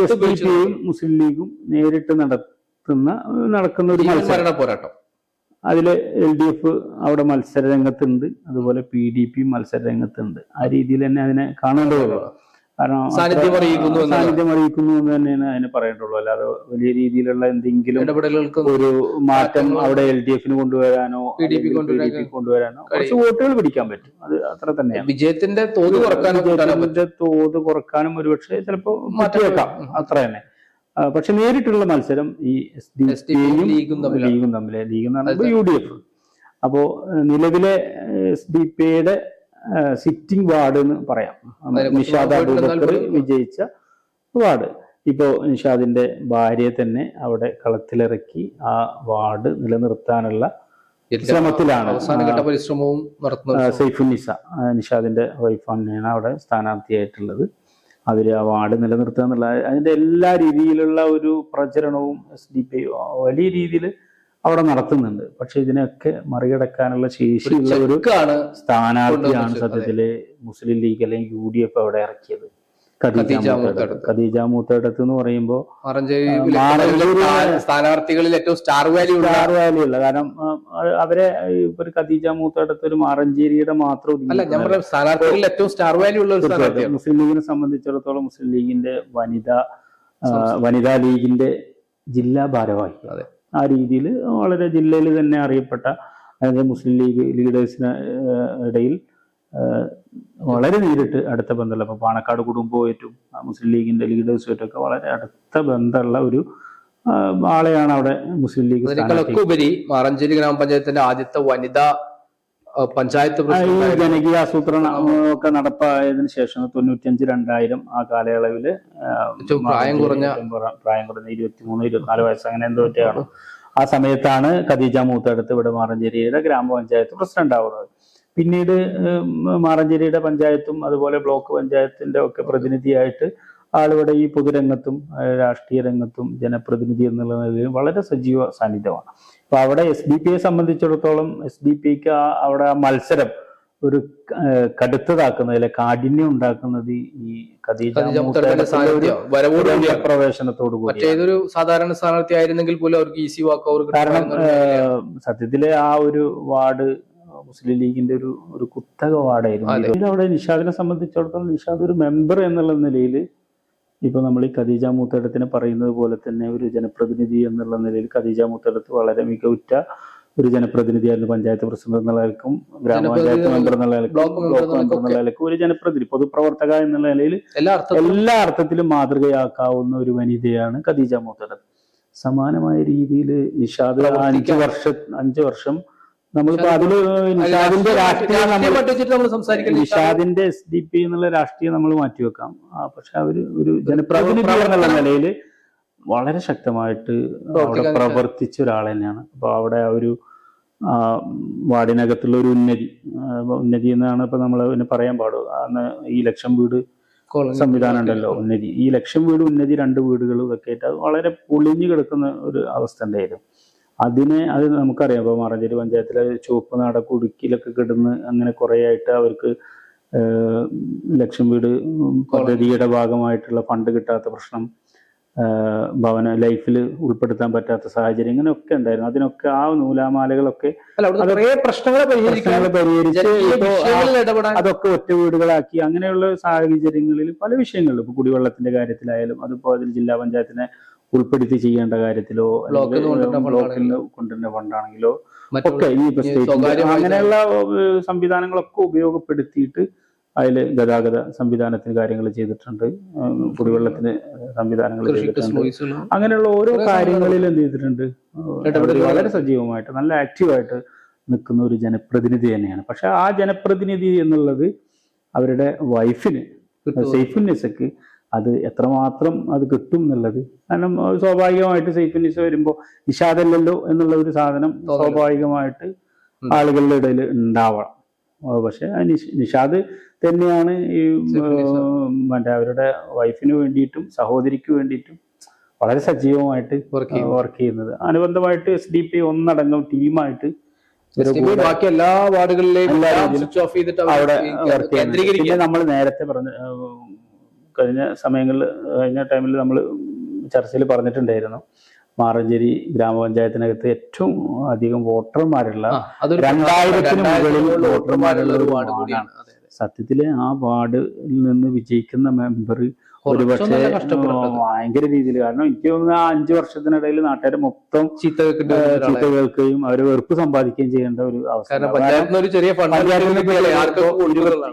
SDPIയും മുസ്ലിം ലീഗും നേരിട്ട് നടക്കുന്ന ഒരു പോരാട്ടം. അതില് LDF അവിടെ മത്സര രംഗത്തുണ്ട്, അതുപോലെ PDP മത്സര രംഗത്തുണ്ട്. ആ രീതിയിൽ തന്നെ അതിനെ കാണേണ്ടതുള്ളൂ. കാരണം സാന്നിധ്യം അറിയിക്കുന്നു എന്ന് തന്നെയാണ് അതിന് പറയേണ്ടുള്ളൂ. അല്ലാതെ വലിയ രീതിയിലുള്ള എന്തെങ്കിലും ഒരു മാറ്റം അവിടെ LDF കൊണ്ടുവരാനോ PDP കൊണ്ടുവരാനോ കുറച്ച് വോട്ടുകൾ പിടിക്കാൻ പറ്റും. അത് അത്ര തന്നെയാണ്. വിജയത്തിന്റെ തോത് കുറക്കാനും ഒരുപക്ഷെ ചിലപ്പോ മാറ്റിവെക്കാം, അത്ര തന്നെ. പക്ഷെ നേരിട്ടുള്ള മത്സരം ഈ SDPIയും ലീഗും തമ്മിലെ ലീഗ് എന്ന് പറയുമ്പോൾ UDF. അപ്പോ നിലവിലെ SDPIയുടെ സിറ്റിംഗ് വാർഡ് എന്ന് പറയാം, നിഷാദ് അബൂബക്കർ വിജയിച്ച വാർഡ്. ഇപ്പോ നിഷാദിന്റെ ഭാര്യയെ തന്നെ അവിടെ കളത്തിലിറക്കി ആ വാർഡ് നിലനിർത്താനുള്ള ശ്രമത്തിലാണ്. പരിശ്രമവും സൈഫുന്നിസ, നിഷാദിന്റെ വൈഫ് തന്നെയാണ് അവിടെ സ്ഥാനാർത്ഥിയായിട്ടുള്ളത്. അവര് ആ വാർഡ് നിലനിർത്തുക എന്നുള്ള അതിന്റെ എല്ലാ രീതിയിലുള്ള ഒരു പ്രചരണവും SDPI വലിയ രീതിയിൽ അവിടെ നടത്തുന്നുണ്ട്. പക്ഷെ ഇതിനൊക്കെ മറികടക്കാനുള്ള ശേഷിയുള്ള ഒരു സ്ഥാനാർത്ഥിയാണ് സത്യത്തില് മുസ്ലിം ലീഗ് അല്ലെങ്കിൽ UDF അവിടെ ഇറക്കിയത്. ഖദീജ മൂത്തേടത്ത് എന്ന് പറയുമ്പോ സ്ഥാനാർത്ഥികളിൽ ഏറ്റവും സ്റ്റാർ വാല്യൂ ഉള്ള, കാരണം അവരെ ഇപ്പൊ ഖദീജ മൂത്തേടത്ത് ഒരു മാറഞ്ചേരിയുടെ മാത്രം ഏറ്റവും സ്റ്റാർ വാല്യൂ ഉള്ള മുസ്ലിം ലീഗിനെ സംബന്ധിച്ചിടത്തോളം മുസ്ലിം ലീഗിന്റെ വനിതാ ലീഗിന്റെ ജില്ലാ ഭാരവാഹി. ആ രീതിയിൽ വളരെ ജില്ലയിൽ തന്നെ അറിയപ്പെട്ട, അതായത് മുസ്ലിം ലീഗ് ലീഡേഴ്സിന് ഇടയിൽ വളരെ നേരിട്ട് അടുത്ത ബന്ധമുള്ള, ഇപ്പൊ പാണക്കാട് കുടുംബവുമായിട്ടും മുസ്ലിം ലീഗിന്റെ ലീഡേഴ്സുമായിട്ടൊക്കെ വളരെ അടുത്ത ബന്ധമുള്ള ഒരു ആളെയാണ് അവിടെ മുസ്ലിം ലീഗ്. ഉപരി മാറഞ്ചേരി ഗ്രാമപഞ്ചായത്തിന്റെ ആദ്യത്തെ വനിതാ പഞ്ചായത്ത് ജനകീയ ആസൂത്രണം ഒക്കെ നടപ്പായതിനു ശേഷം 95-2000 ആ കാലയളവില് പ്രായം കുറഞ്ഞ 23-24 വയസ്സ് അങ്ങനെ എന്തോ ഒറ്റയാണ്. ആ സമയത്താണ് ഖദീജ മൂത്തേടത്ത് ഇവിടെ മാറഞ്ചേരിയുടെ ഗ്രാമപഞ്ചായത്ത് പ്രസിഡന്റ് ആവുന്നത്. പിന്നീട് മാറഞ്ചേരിയുടെ പഞ്ചായത്തും അതുപോലെ ബ്ലോക്ക് പഞ്ചായത്തിന്റെ ഒക്കെ പ്രതിനിധിയായിട്ട് ആളിവിടെ ഈ പൊതുരംഗത്തും രാഷ്ട്രീയ രംഗത്തും ജനപ്രതിനിധി എന്നുള്ള നിലയിൽ വളരെ സജീവ സാന്നിധ്യമാണ്. അപ്പൊ അവിടെ SDPIയെ സംബന്ധിച്ചിടത്തോളം SDPIക്ക് അവിടെ ആ മത്സരം ഒരു കടുത്തതാക്കുന്നതിലെ കാഠിന്യം ഉണ്ടാക്കുന്നത് ഈ ഖദീജ പ്രവേശനത്തോടു കൂടി. ഏതൊരു സാധാരണ സ്ഥാനാർത്ഥി ആയിരുന്നെങ്കിൽ പോലും അവർക്ക് ഈസി വാക്ക്. കാരണം സത്യത്തിലെ ആ ഒരു വാർഡ് മുസ്ലിം ലീഗിന്റെ ഒരു കുത്തക വാർഡായിരുന്നു. അവിടെ നിഷാദിനെ സംബന്ധിച്ചിടത്തോളം നിഷാദ് ഒരു മെമ്പർ എന്നുള്ള നിലയിൽ ഇപ്പൊ നമ്മൾ ഈ ഖദീജ മൂത്തേടത്തിനെ പറയുന്നത് പോലെ തന്നെ ഒരു ജനപ്രതിനിധി എന്നുള്ള നിലയിൽ ഖദീജ മൂത്തേടത്ത് വളരെ മികവുറ്റ ഒരു ജനപ്രതിനിധിയായിരുന്നു. പഞ്ചായത്ത് പ്രസിഡന്റ് എന്നുള്ള നിലക്കും ഗ്രാമപഞ്ചായത്ത് മെമ്പർ എന്നുള്ള നിലക്കും ബ്ലോക്ക് മെമ്പർ എന്നുള്ള നിലക്കും ഒരു ജനപ്രതിനിധി പൊതുപ്രവർത്തക എന്നുള്ള നിലയിൽ എല്ലാ അർത്ഥത്തിലും മാതൃകയാക്കാവുന്ന ഒരു വനിതയാണ് ഖദീജ മൂത്തേടത്ത്. സമാനമായ രീതിയിൽ നിഷാദ് 5 വർഷം നമ്മളിപ്പോ അതില് നിഷാദിന്റെ രാഷ്ട്രീയം നിഷാദിന്റെ SDPI എന്നുള്ള രാഷ്ട്രീയം നമ്മൾ മാറ്റിവെക്കാം. പക്ഷെ അവര് ഒരു ജനപ്രതിനിധി എന്നുള്ള നിലയിൽ വളരെ ശക്തമായിട്ട് അവിടെ പ്രവർത്തിച്ച ഒരാൾ തന്നെയാണ്. അപ്പൊ അവിടെ ഒരു വാർഡിനകത്തുള്ള ഒരു ഉന്നതി എന്നാണ് ഇപ്പൊ നമ്മൾ പറയാൻ പാടും. അന്ന് ഈ ലക്ഷം വീട് സംവിധാനം ഉണ്ടല്ലോ, ഉന്നതി. ഈ 1,00,000 വീട് ഉന്നതി 2 വീടുകൾ ഇതൊക്കെ ആയിട്ട് അത് വളരെ പൊളിഞ്ഞു കിടക്കുന്ന ഒരു അവസ്ഥ ഉണ്ടായിരുന്നു. അത് നമുക്കറിയാം. ഇപ്പോൾ മാറഞ്ചേരി പഞ്ചായത്തിലെ ചുവപ്പ് നാട കുടുക്കിലൊക്കെ കിടന്ന് അങ്ങനെ കുറേ ആയിട്ട് അവർക്ക് 1,00,000 വീട് പദ്ധതിയുടെ ഭാഗമായിട്ടുള്ള ഫണ്ട് കിട്ടാത്ത പ്രശ്നം, ഭവന ലൈഫിൽ ഉൾപ്പെടുത്താൻ പറ്റാത്ത സാഹചര്യം, ഇങ്ങനെയൊക്കെ ഉണ്ടായിരുന്നു. അതിനൊക്കെ ആ നൂലാമാലകളൊക്കെ പ്രശ്നങ്ങളെ പരിഹരിച്ച് അതൊക്കെ ഒറ്റ വീടുകളാക്കി. അങ്ങനെയുള്ള സാഹചര്യങ്ങളിൽ പല വിഷയങ്ങളിലും, ഇപ്പൊ കുടിവെള്ളത്തിന്റെ കാര്യത്തിലായാലും, അതിപ്പോ അതിൽ ജില്ലാ പഞ്ചായത്തിനെ ഉൾപ്പെടുത്തി ചെയ്യേണ്ട കാര്യത്തിലോ, ബ്ലോക്കിൽ കൊണ്ടുവരുന്ന ഫണ്ടാണെങ്കിലോ ഒക്കെ ഈ അങ്ങനെയുള്ള സംവിധാനങ്ങളൊക്കെ ഉപയോഗപ്പെടുത്തിയിട്ട് അതിൽ ഗതാഗത സംവിധാനത്തിന് കാര്യങ്ങൾ ചെയ്തിട്ടുണ്ട്, കുടിവെള്ളത്തിന് സംവിധാനങ്ങൾ ചെയ്തിട്ടുണ്ട്. അങ്ങനെയുള്ള ഓരോ കാര്യങ്ങളിൽ എന്ത് ചെയ്തിട്ടുണ്ട്, വളരെ സജീവമായിട്ട് നല്ല ആക്റ്റീവായിട്ട് നിൽക്കുന്ന ഒരു ജനപ്രതിനിധി തന്നെയാണ്. പക്ഷെ ആ ജനപ്രതിനിധി എന്നുള്ളത് അവരുടെ വൈഫിന് സൈഫുന്നിസക്ക് അത് എത്രമാത്രം അത് കിട്ടും എന്നുള്ളത്, കാരണം സ്വാഭാവികമായിട്ട് സൈഫുന്നിസ വരുമ്പോൾ നിഷാദല്ലല്ലോ എന്നുള്ള ഒരു സാധനം സ്വാഭാവികമായിട്ട് ആളുകളുടെ ഇടയിൽ ഉണ്ടാവണം. പക്ഷെ നിഷാദ് തന്നെയാണ് ഈ മറ്റേ അവരുടെ വൈഫിന് വേണ്ടിയിട്ടും സഹോദരിക്ക് വേണ്ടിയിട്ടും വളരെ സജീവമായിട്ട് വർക്ക് ചെയ്യുന്നത്. അനുബന്ധമായിട്ട് SDP ഒന്നടങ്കം ടീമായിട്ട് ബാക്കി എല്ലാ വാർഡുകളിലെയും അവിടെ വർക്ക് ചെയ്യുന്നത്. പിന്നെ നമ്മൾ നേരത്തെ കഴിഞ്ഞ ടൈമിൽ നമ്മൾ ചർച്ചയിൽ പറഞ്ഞിട്ടുണ്ടായിരുന്നു, മാറഞ്ചേരി ഗ്രാമപഞ്ചായത്തിനകത്ത് ഏറ്റവും അധികം വോട്ടർമാരുള്ള 2000-ന് മുകളിൽ വോട്ടർമാരുള്ള ഒരു വാർഡാണ്. സത്യത്തില് ആ വാർഡിൽ നിന്ന് വിജയിക്കുന്ന മെമ്പർ ഒരുപക്ഷെ ഭയങ്കര രീതിയിൽ, കാരണം എനിക്ക് തോന്നുന്നു ആ 5 വർഷത്തിനിടയിൽ നാട്ടുകാരെ മൊത്തം ചീത്ത കേൾക്കുകയും അവര് വെറുപ്പ് സമ്പാദിക്കുകയും ചെയ്യേണ്ട ഒരു അവസ്ഥ.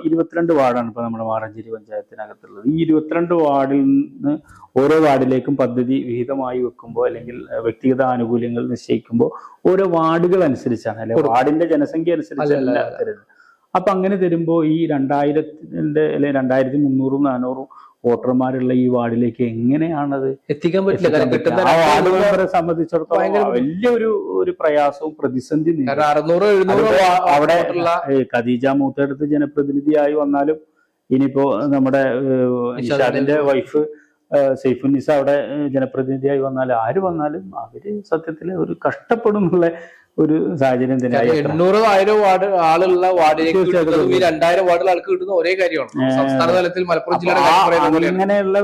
22 വാർഡാണ് ഇപ്പൊ നമ്മുടെ മാറഞ്ചേരി പഞ്ചായത്തിനകത്തുള്ളത്. ഈ 22 വാർഡിൽ നിന്ന് ഓരോ വാർഡിലേക്കും പദ്ധതി വിഹിതമായി വെക്കുമ്പോൾ അല്ലെങ്കിൽ വ്യക്തിഗത ആനുകൂല്യങ്ങൾ നിശ്ചയിക്കുമ്പോൾ ഓരോ വാർഡുകൾ അനുസരിച്ചാണ്, അല്ലെ വാർഡിന്റെ ജനസംഖ്യ അനുസരിച്ചല്ല തരുന്നത്. അപ്പൊ അങ്ങനെ തരുമ്പോൾ ഈ 2000-ന്റെ അല്ലെങ്കിൽ 2300-400 വോട്ടർമാരുള്ള ഈ വാർഡിലേക്ക് എങ്ങനെയാണത് എത്തിക്കാൻ പറ്റില്ല? ആ വാർഡ് മെമ്പറെ സംബന്ധിച്ചിടത്തോളം വലിയൊരു പ്രയാസവും പ്രതിസന്ധി. അവിടെ ഖദീജ മൂത്തടുത്ത് ജനപ്രതിനിധിയായി വന്നാലും, ഇനിയിപ്പോ നമ്മുടെ നിഷാദിന്റെ വൈഫ് സൈഫുന്നിസ അവിടെ ജനപ്രതിനിധിയായി വന്നാലും, ആര് വന്നാലും അവര് സത്യത്തില് ഒരു കഷ്ടപ്പെടും എന്നുള്ള ഒരു സാഹചര്യം തന്നെ. 800-1000 വാർഡ് ആളുള്ള വാർഡിലേക്ക് 2000 വാർഡിൽ ആൾക്ക് കിട്ടുന്ന ഒരേ കാര്യമാണ് സംസ്ഥാന തലത്തിൽ മലപ്പുറം ജില്ലയുടെ അങ്ങനെയുള്ള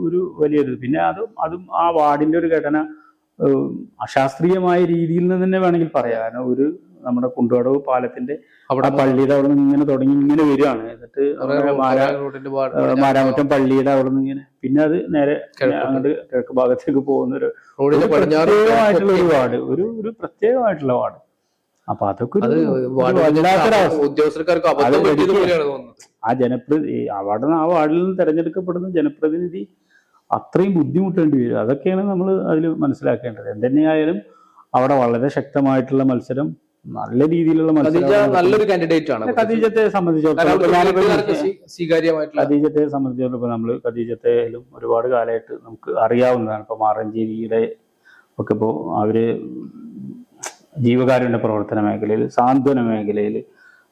ഒരു വലിയൊരു. പിന്നെ അതും ആ വാർഡിന്റെ ഒരു ഘടന അശാസ്ത്രീയമായ രീതിയിൽ നിന്ന് തന്നെ വേണമെങ്കിൽ പറയാം. കാരണം നമ്മുടെ കുണ്ടുകടവ് പാലത്തിന്റെ അവിടെ പള്ളിയുടെ അവിടെ നിന്ന് ഇങ്ങനെ തുടങ്ങി ഇങ്ങനെ വരികയാണ്. എന്നിട്ട് മാരാമറ്റം പള്ളിയുടെ അവിടെ നിന്ന് ഇങ്ങനെ, പിന്നെ അത് നേരെ അങ്ങോട്ട് കിഴക്ക് ഭാഗത്തേക്ക് പോകുന്ന ഒരു പ്രത്യേകമായിട്ടുള്ള ഒരു വാർഡ്, ഒരു പ്രത്യേകമായിട്ടുള്ള വാർഡ്. അപ്പൊ അതൊക്കെ ആ ജനപ്രതിനിധി ആ വാർഡിൽ നിന്ന് തെരഞ്ഞെടുക്കപ്പെടുന്ന ജനപ്രതിനിധി അത്രയും ബുദ്ധിമുട്ടേണ്ടി വരും. അതൊക്കെയാണ് നമ്മൾ അതിൽ മനസ്സിലാക്കേണ്ടത്. എന്തുതന്നെയായാലും അവിടെ വളരെ ശക്തമായിട്ടുള്ള മത്സരം, നല്ല രീതിയിലുള്ള മത്സരം. നല്ലൊരു കാൻഡിഡേറ്റ് ആണ് ഖദീജത്തെ സംബന്ധിച്ചിടത്തോളം. നമ്മൾ ഖദീജത്തേലും ഒരുപാട് കാലമായിട്ട് നമുക്ക് അറിയാവുന്നതാണ്. ഇപ്പൊ മാറഞ്ചേരിയുടെ ഒക്കെ ഇപ്പോൾ അവര് ജീവകാരുണ്യ പ്രവർത്തന മേഖലയിൽ, സാന്ത്വന മേഖലയിൽ,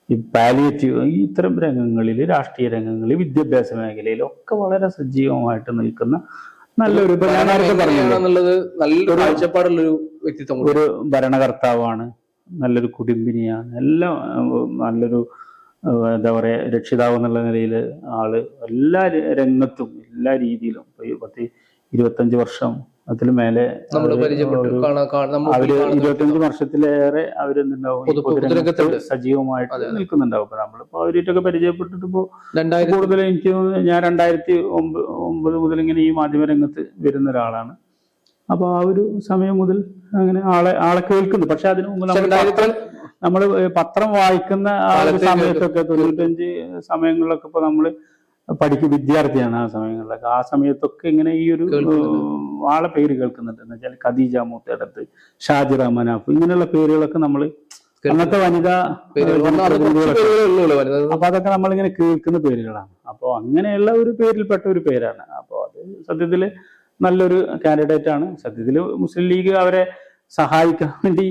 ഈ പാലിയേറ്റീവ് ഇത്തരം രംഗങ്ങളിൽ, രാഷ്ട്രീയ രംഗങ്ങളിൽ, വിദ്യാഭ്യാസ മേഖലയിൽ ഒക്കെ വളരെ സജീവമായിട്ട് നിൽക്കുന്ന നല്ലൊരു കാഴ്ചപ്പാടുള്ളൊരു വ്യക്തിത്വം, ഒരു ഭരണകർത്താവാണ്, നല്ലൊരു കുടുംബിനിയാണ്, എല്ലാം നല്ലൊരു എന്താ പറയാ രക്ഷിതാവ് എന്നുള്ള നിലയിൽ ആള് എല്ലാ രംഗത്തും എല്ലാ രീതിയിലും 10-25 വർഷം അതിന് മേലെ അവര് 25 വർഷത്തിലേറെ അവരെന്തുണ്ടാവും സജീവമായിട്ട് നിൽക്കുന്നുണ്ടാവും. ഇപ്പൊ നമ്മളിപ്പോ അവരായിട്ടൊക്കെ പരിചയപ്പെട്ടിട്ട് ഇപ്പോ കൂടുതൽ എനിക്ക് ഞാൻ 2009 മുതൽ ഇങ്ങനെ ഈ മാധ്യമ രംഗത്ത് വരുന്ന ഒരാളാണ്. അപ്പൊ ആ ഒരു സമയം മുതൽ അങ്ങനെ ആളെ കേൾക്കുന്നു. പക്ഷെ അതിനു മുമ്പ് നമ്മള് പത്രം വായിക്കുന്ന ആ ഒരു സമയത്തൊക്കെ 95 സമയങ്ങളിലൊക്കെ ഇപ്പൊ നമ്മള് വിദ്യാർത്ഥിയാണ് ആ സമയങ്ങളിലൊക്കെ. ആ സമയത്തൊക്കെ ഇങ്ങനെ ഈ ഒരു ആളെ പേര് കേൾക്കുന്നുണ്ട്. എന്ന് വെച്ചാൽ ഖദീജ മൂത്തടത്ത്, ഷാജിറ മനാഫ്, ഇങ്ങനെയുള്ള പേരുകളൊക്കെ നമ്മള് അന്നത്തെ വനിതാ അപ്പൊ അതൊക്കെ നമ്മളിങ്ങനെ കേൾക്കുന്ന പേരുകളാണ്. അപ്പൊ അങ്ങനെയുള്ള ഒരു പേരിൽപ്പെട്ട ഒരു പേരാണ്. അപ്പൊ അത് സത്യത്തില് നല്ലൊരു കാൻഡിഡേറ്റ് ആണ്. സത്യത്തില് മുസ്ലിം ലീഗ് അവരെ സഹായിക്കാൻ വേണ്ടി,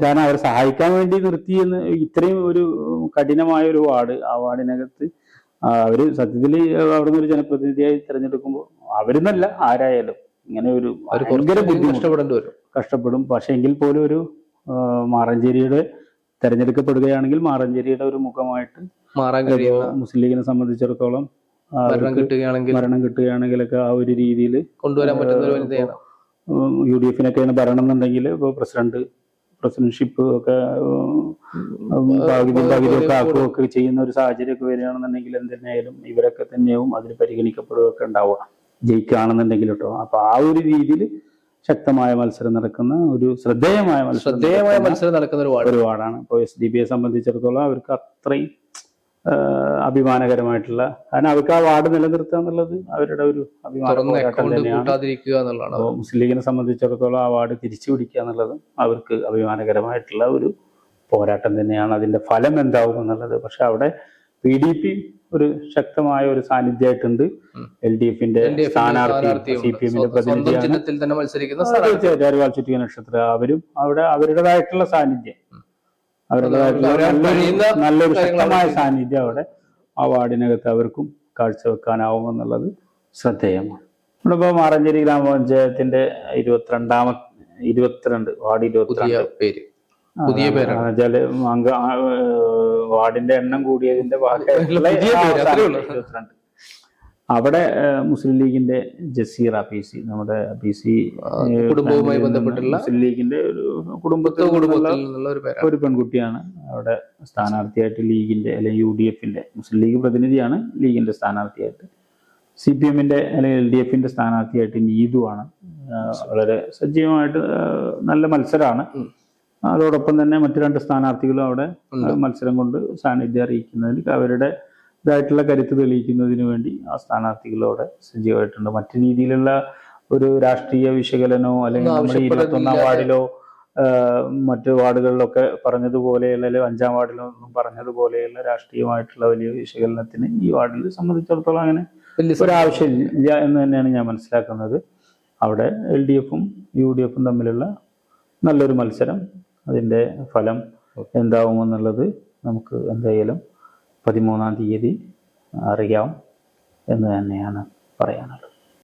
കാരണം അവരെ സഹായിക്കാൻ വേണ്ടി നിർത്തിയെന്ന്, ഇത്രയും ഒരു കഠിനമായ ഒരു വാർഡ്, ആ വാർഡിനകത്ത് അവര് സത്യത്തിൽ അവിടുന്ന് ഒരു ജനപ്രതിനിധിയായി തിരഞ്ഞെടുക്കുമ്പോൾ അവരെന്നല്ല ആരായാലും ഇങ്ങനെ ഒരു ഭയങ്കര ബുദ്ധിമുട്ട് കഷ്ടപ്പെടും. പക്ഷെ എങ്കിൽ പോലും ഒരു മാറഞ്ചേരിയുടെ തെരഞ്ഞെടുക്കപ്പെടുകയാണെങ്കിൽ മാറഞ്ചേരിയുടെ ഒരു മുഖമായിട്ട് മാറാൻ കഴിയുന്ന മുസ്ലിം ലീഗിനെ സംബന്ധിച്ചിടത്തോളം ഭരണം കിട്ടുകയാണെങ്കിലൊക്കെ ആ ഒരു രീതിയിൽ കൊണ്ടുവരാൻ പറ്റുന്ന ഒരു വനിതയാണ്. UDF-നൊക്കെയാണ് ഭരണം എന്നുണ്ടെങ്കിൽ ഇപ്പോൾ പ്രസിഡന്റ്ഷിപ്പ് ഒക്കെ പകുതിയൊക്കെ ആക്കുകയൊക്കെ ചെയ്യുന്ന ഒരു സാഹചര്യമൊക്കെ വരികയാണെന്നുണ്ടെങ്കിൽ എന്തിനായാലും ഇവരൊക്കെ തന്നെയാവും അതിൽ പരിഗണിക്കപ്പെടുകയൊക്കെ ഉണ്ടാവുക, ജയിക്കുകയാണെന്നുണ്ടെങ്കിൽ കേട്ടോ. അപ്പൊ ആ ഒരു രീതിയിൽ ശക്തമായ മത്സരം നടക്കുന്ന ഒരു ശ്രദ്ധേയമായ മത്സരം നടക്കുന്ന ഒരു വാർഡാണ്. ഇപ്പോൾ SDP-യെ സംബന്ധിച്ചിടത്തോളം അവർക്ക് അത്രയും അഭിമാനകരമായിട്ടുള്ള, കാരണം അവർക്ക് ആ വാർഡ് നിലനിർത്തുക എന്നുള്ളത് അവരുടെ ഒരു അഭിമാന പോരാട്ടം തന്നെയാണ്. മുസ്ലിം ലീഗിനെ സംബന്ധിച്ചിടത്തോളം ആ വാർഡ് തിരിച്ചു പിടിക്കുക എന്നുള്ളത് അവർക്ക് അഭിമാനകരമായിട്ടുള്ള ഒരു പോരാട്ടം തന്നെയാണ്. അതിന്റെ ഫലം എന്താവും എന്നുള്ളത്. പക്ഷെ അവിടെ PDP ഒരു ശക്തമായ ഒരു സാന്നിധ്യമായിട്ടുണ്ട്. LDF-ന്റെ സ്ഥാനാർത്ഥി CPM-ന്റെ പ്രതിനിധിയാണ് അരിവാൾ ചുറ്റിക നക്ഷത്രം. അവരും അവിടെ അവരുടേതായിട്ടുള്ള സാന്നിധ്യം, നല്ലൊരു ശക്തമായ സാന്നിധ്യം അവിടെ ആ വാർഡിനകത്ത് അവർക്കും കാഴ്ചവെക്കാനാവുമെന്നുള്ളത് ശ്രദ്ധേയമാണ്. നമ്മളിപ്പോ മാറഞ്ചേരി ഗ്രാമപഞ്ചായത്തിന്റെ 22 വാർഡ് 22 വാർഡിന്റെ എണ്ണം കൂടിയതിന്റെ ഭാഗമായിട്ടുള്ള 22 അവിടെ മുസ്ലിം ലീഗിന്റെ ജസീറ PC, നമ്മുടെ PC കുടുംബവുമായി ബന്ധപ്പെട്ടുള്ള മുസ്ലിം ലീഗിന്റെ ഒരു കുടുംബത്തിൽ ഒരു പെൺകുട്ടിയാണ് അവിടെ സ്ഥാനാർത്ഥിയായിട്ട് ലീഗിന്റെ അല്ലെങ്കിൽ UDF-ന്റെ, മുസ്ലിം ലീഗ് പ്രതിനിധിയാണ് ലീഗിന്റെ സ്ഥാനാർത്ഥിയായിട്ട്. CPM-ന്റെ അല്ലെങ്കിൽ LDF-ന്റെ സ്ഥാനാർത്ഥിയായിട്ട് നീതുവാണ്. വളരെ സജീവമായിട്ട് നല്ല മത്സരമാണ്. അതോടൊപ്പം തന്നെ മറ്റു 2 സ്ഥാനാർത്ഥികളും അവിടെ മത്സരം കൊണ്ട് സാന്നിധ്യം അറിയിക്കുന്നതിൽ അവരുടെ ഇതായിട്ടുള്ള കരുത്ത് തെളിയിക്കുന്നതിന് വേണ്ടി ആ സ്ഥാനാർത്ഥികളോടെ സജീവമായിട്ടുണ്ട്. മറ്റു രീതിയിലുള്ള ഒരു രാഷ്ട്രീയ വിശകലനോ അല്ലെങ്കിൽ നമ്മുടെ 21-ാം വാർഡിലോ മറ്റു വാർഡുകളിലൊക്കെ പറഞ്ഞതുപോലെയുള്ള അല്ലെങ്കിൽ 5-ാം വാർഡിലൊന്നും പറഞ്ഞതുപോലെയുള്ള രാഷ്ട്രീയമായിട്ടുള്ള വലിയ വിശകലനത്തിന് ഈ വാർഡിൽ സംബന്ധിച്ചിടത്തോളം അങ്ങനെ ഒരാവശ്യമില്ല എന്ന് തന്നെയാണ് ഞാൻ മനസ്സിലാക്കുന്നത്. അവിടെ LDF-ഉം UDF-ഉം തമ്മിലുള്ള നല്ലൊരു മത്സരം, അതിൻ്റെ ഫലം എന്താവുമെന്നുള്ളത് നമുക്ക് എന്തായാലും 13-ാം തീയതി അറിയാം എന്ന് തന്നെയാണ് പറയാനുള്ളത്.